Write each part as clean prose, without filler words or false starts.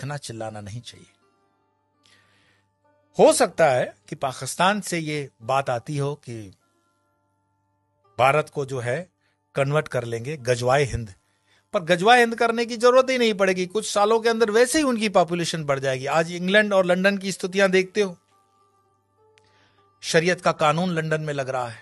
चीखना चिल्लाना नहीं चाहिए। हो सकता है कि पाकिस्तान से ये बात आती हो कि भारत को जो है कन्वर्ट कर लेंगे गजवाए हिंद, पर गजवाए हिंद करने की जरूरत ही नहीं पड़ेगी। कुछ सालों के अंदर वैसे ही उनकी पॉपुलेशन बढ़ जाएगी। आज इंग्लैंड और लंदन की स्थितियां देखते हो, शरीयत का कानून लंदन में लग रहा है,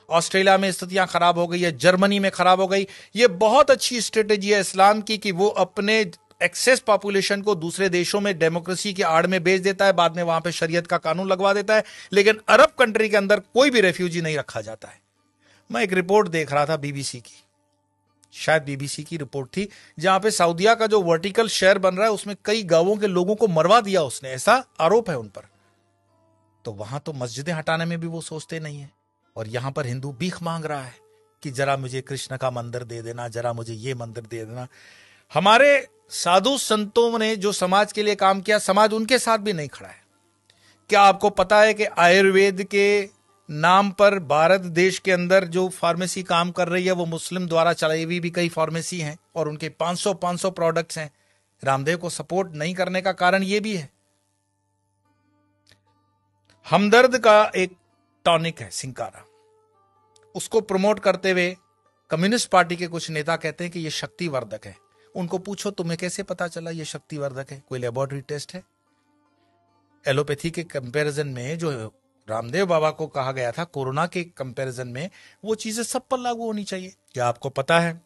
ऑस्ट्रेलिया में स्थितियां खराब हो गई है, जर्मनी में खराब हो गई। ये बहुत अच्छी स्ट्रेटेजी है इस्लाम की कि वो अपने एक्सेस पॉपुलेशन को दूसरे देशों में डेमोक्रेसी की आड़ में बेच देता है, बाद में वहां पे शरीयत का कानून लगवा देता है, लेकिन अरब कंट्री के अंदर कोई भी रेफ्यूजी नहीं रखा जाता है। मैं एक रिपोर्ट देख रहा था बीबीसी की, शायद बीबीसी की रिपोर्ट थी, जहां पे सऊदीया का जो वर्टिकल शहर बन रहा है उसमें कई गांवों के लोगों को मरवा दिया उसने, ऐसा आरोप है उन पर। तो वहां तो मस्जिदें हटाने में भी वो सोचते नहीं है, और यहां पर हिंदू भीख मांग रहा है कि जरा मुझे कृष्ण का मंदिर दे देना, जरा मुझे ये मंदिर दे देना। हमारे साधु संतों ने जो समाज के लिए काम किया, समाज उनके साथ भी नहीं खड़ा है। क्या आपको पता है कि आयुर्वेद के नाम पर भारत देश के अंदर जो फार्मेसी काम कर रही है वो मुस्लिम द्वारा चलाई हुई भी कई फार्मेसी हैं, और उनके 500 प्रोडक्ट्स हैं। रामदेव को सपोर्ट नहीं करने का कारण यह भी है। हमदर्द का एक टॉनिक है सिंकारा, उसको प्रमोट करते हुए कम्युनिस्ट पार्टी के कुछ नेता कहते हैं कि यह शक्तिवर्धक है। उनको पूछो तुम्हें कैसे पता चला यह शक्तिवर्धक है, कोई लेबोरेटरी टेस्ट है? एलोपैथी के कंपैरिजन में जो रामदेव बाबा को कहा गया था कोरोना के कंपैरिजन में, वो चीजें सब पर लागू होनी चाहिए। क्या आपको पता है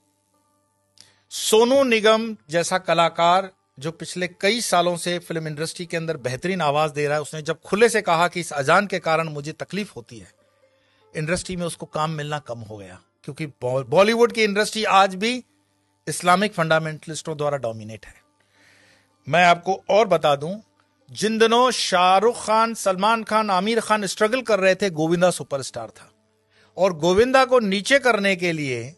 सोनू निगम जैसा कलाकार जो पिछले कई सालों से फिल्म इंडस्ट्री के अंदर बेहतरीन आवाज दे रहा है, उसने जब खुले से कहा कि इस अजान के कारण मुझे तकलीफ होती है, इंडस्ट्री में उसको काम मिलना कम हो गया, क्योंकि बॉलीवुड की इंडस्ट्री आज भी इस्लामिक फंडामेंटलिस्टों द्वारा डोमिनेट है। मैं आपको और बता दूं, जिन दिनों शाहरुख खान, सलमान खान, आमिर खान स्ट्रगल कर रहे थे, गोविंदा सुपरस्टार था, और गोविंदा को नीचे करने के लिए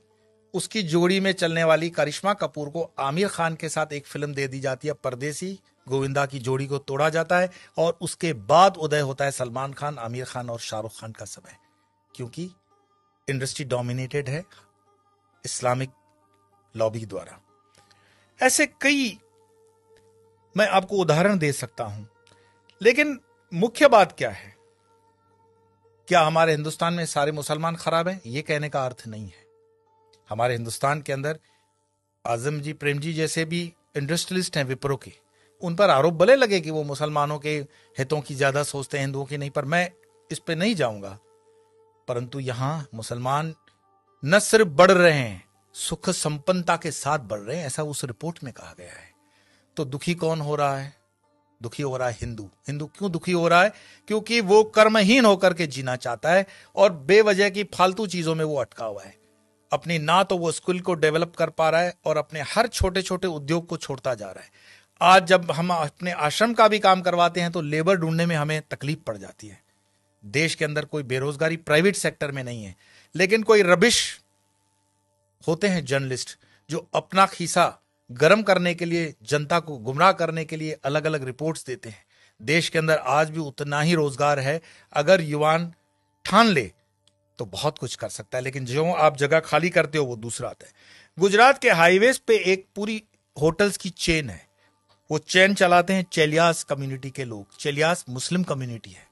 उसकी जोड़ी में चलने वाली करिश्मा कपूर को आमिर खान के साथ एक फिल्म दे दी जाती है परदेसी। गोविंदा की जोड़ी को तोड़ा जाता है और उसके बाद उदय होता है सलमान खान, आमिर खान और शाहरुख खान का समय, क्योंकि इंडस्ट्री डोमिनेटेड है इस्लामिक लॉबी द्वारा। ऐसे कई मैं आपको उदाहरण दे सकता हूं, लेकिन मुख्य बात क्या है? क्या हमारे हिंदुस्तान में सारे मुसलमान खराब हैं? यह कहने का अर्थ नहीं है। हमारे हिंदुस्तान के अंदर आजम जी, प्रेम जी जैसे भी इंडस्ट्रियलिस्ट हैं विप्रो के, उन पर आरोप भले लगे कि वो मुसलमानों के हितों की ज्यादा सोचते हैं, हिंदुओं की नहीं, पर मैं इस पे नहीं जाऊंगा। परंतु यहां मुसलमान न सिर्फ बढ़ रहे हैं, सुख संपन्नता के साथ बढ़ रहे हैं, ऐसा उस रिपोर्ट में कहा गया है। तो दुखी कौन हो रहा है? दुखी हो रहा है हिंदू। हिंदू क्यों दुखी हो रहा है? क्योंकि वो कर्महीन होकर के जीना चाहता है और बेवजह की फालतू चीजों में वो अटका हुआ है। अपनी ना तो वो स्किल को डेवलप कर पा रहा है और अपने हर छोटे छोटे उद्योग को छोड़ता जा रहा है। आज जब हम अपने आश्रम का भी काम करवाते हैं तो लेबर ढूंढने में हमें तकलीफ पड़ जाती है। देश के अंदर कोई बेरोजगारी प्राइवेट सेक्टर में नहीं है, लेकिन कोई रबिश होते हैं जर्नलिस्ट जो अपना खीसा गर्म करने के लिए, जनता को गुमराह करने के लिए अलग अलग रिपोर्ट्स देते हैं। देश के अंदर आज भी उतना ही रोजगार है, अगर युवान ठान ले तो बहुत कुछ कर सकता है, लेकिन जो आप जगह खाली करते हो वो दूसरा आता है। गुजरात के हाईवेज पे एक पूरी होटल्स की चेन है, वो चेन चलाते हैं चेलियास कम्युनिटी के लोग। चेलियास मुस्लिम कम्युनिटी है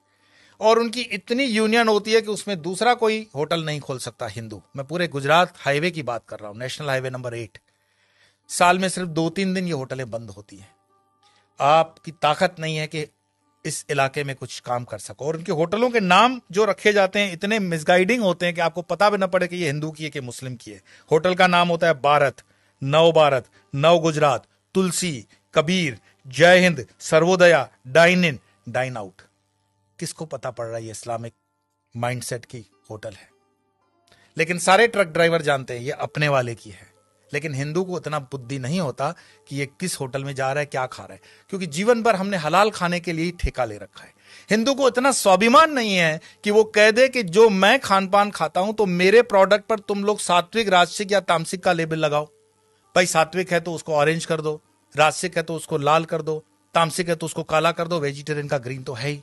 और उनकी इतनी यूनियन होती है कि उसमें दूसरा कोई होटल नहीं खोल सकता हिंदू। मैं पूरे गुजरात हाईवे की बात कर रहा हूं, नेशनल हाईवे नंबर 8। साल में सिर्फ 2-3 दिन ये होटलें बंद होती हैं। आपकी ताकत नहीं है कि इस इलाके में कुछ काम कर सको, और उनके होटलों के नाम जो रखे जाते हैं इतने मिसगाइडिंग होते हैं कि आपको पता भी ना पड़े कि ये हिंदू की है कि मुस्लिम की है। होटल का नाम होता है भारत, नव Gujarat, Tulsi, Kabir, Jai Hind, Sarvodaya, dine in, dine out. किसको पता पड़ रहा है ये इस्लामिक माइंडसेट की होटल है? लेकिन सारे ट्रक ड्राइवर जानते हैं ये अपने वाले की है। लेकिन हिंदू को इतना बुद्धि नहीं होता कि ये किस होटल में जा रहा है, क्या खा रहा है, क्योंकि जीवन भर हमने हलाल खाने के लिए ही ठेका ले रखा है। हिंदू को इतना स्वाभिमान नहीं है कि वो कह दे कि जो मैं खान पान खाता हूं तो मेरे प्रोडक्ट पर तुम लोग सात्विक, राजसिक या तामसिक का लेबल लगाओ। भाई सात्विक है तो उसको ऑरेंज कर दो, राजसिक है तो उसको लाल कर दो, तामसिक है तो उसको काला कर दो, वेजिटेरियन का ग्रीन तो है ही।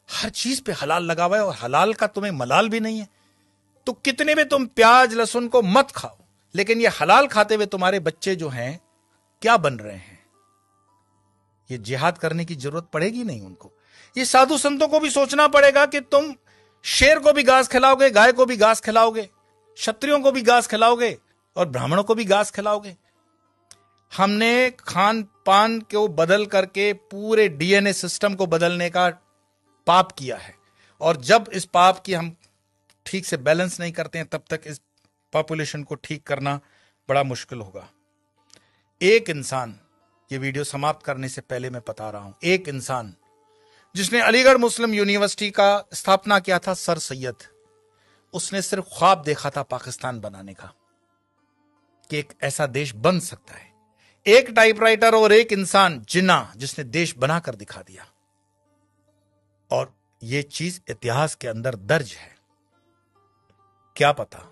हर चीज पे हलाल लगा हुआ है और हलाल का तुम्हें मलाल भी नहीं है। तो कितने में तुम प्याज लहसुन को मत खाओ, लेकिन ये हलाल खाते हुए तुम्हारे बच्चे जो हैं क्या बन रहे हैं? ये जिहाद करने की जरूरत पड़ेगी नहीं उनको। ये साधु संतों को भी सोचना पड़ेगा कि तुम शेर को भी घास खिलाओगे, गाय को भी घास खिलाओगे, क्षत्रियों को भी घास खिलाओगे और ब्राह्मणों को भी घास खिलाओगे। हमने खान पान को बदल करके पूरे डीएनए सिस्टम को बदलने का पाप किया है, और जब इस पाप की हम ठीक से बैलेंस नहीं करते हैं तब तक इस पॉपुलेशन को ठीक करना बड़ा मुश्किल होगा। एक इंसान, ये वीडियो समाप्त करने से पहले मैं बता रहा हूं, एक इंसान जिसने अलीगढ़ मुस्लिम यूनिवर्सिटी का स्थापना किया था, सर सैयद, उसने सिर्फ ख्वाब देखा था पाकिस्तान बनाने का, कि एक ऐसा देश बन सकता है। एक टाइपराइटर और एक इंसान जिन्ना, जिसने देश बनाकर दिखा दिया, और यह चीज इतिहास के अंदर दर्ज है। क्या पता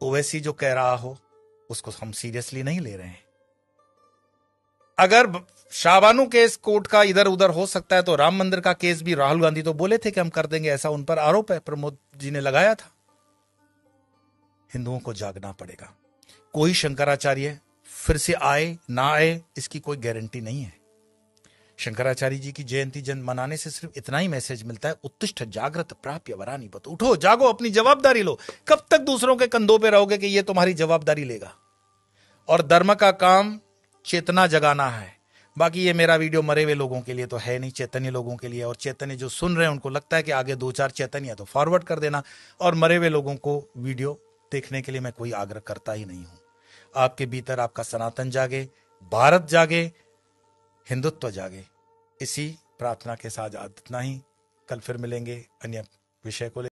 ओवैसी जो कह रहा हो उसको हम सीरियसली नहीं ले रहे हैं। अगर शाहबानू केस कोर्ट का इधर उधर हो सकता है तो राम मंदिर का केस भी राहुल गांधी तो बोले थे कि हम कर देंगे, ऐसा उन पर आरोप है, प्रमोद जी ने लगाया था। हिंदुओं को जागना पड़ेगा। कोई शंकराचार्य फिर से आए ना आए इसकी कोई गारंटी नहीं है। शंकराचार्य जी की जयंती जन मनाने से सिर्फ इतना ही मैसेज मिलता है, उत्तिष्ठ जागृत प्राप्य वरानी बत, उठो जागो, अपनी जवाबदारी लो। कब तक दूसरों के कंधों पे रहोगे कि ये तुम्हारी जवाबदारी लेगा? और धर्म का काम चेतना जगाना है। बाकी ये मेरा वीडियो मरे हुए लोगों के लिए तो है नहीं, चैतन्य लोगों के लिए। और चैतन्य जो सुन रहे हैं उनको लगता है कि आगे 2-4 चैतन्य है तो फॉरवर्ड कर देना, और मरे हुए लोगों को वीडियो देखने के लिए मैं कोई आग्रह करता ही नहीं हूं। आपके भीतर आपका सनातन जागे, भारत जागे, हिंदुत्व जागे। इसी प्रार्थना के साथ इतना ही। कल फिर मिलेंगे अन्य विषय को लेकर।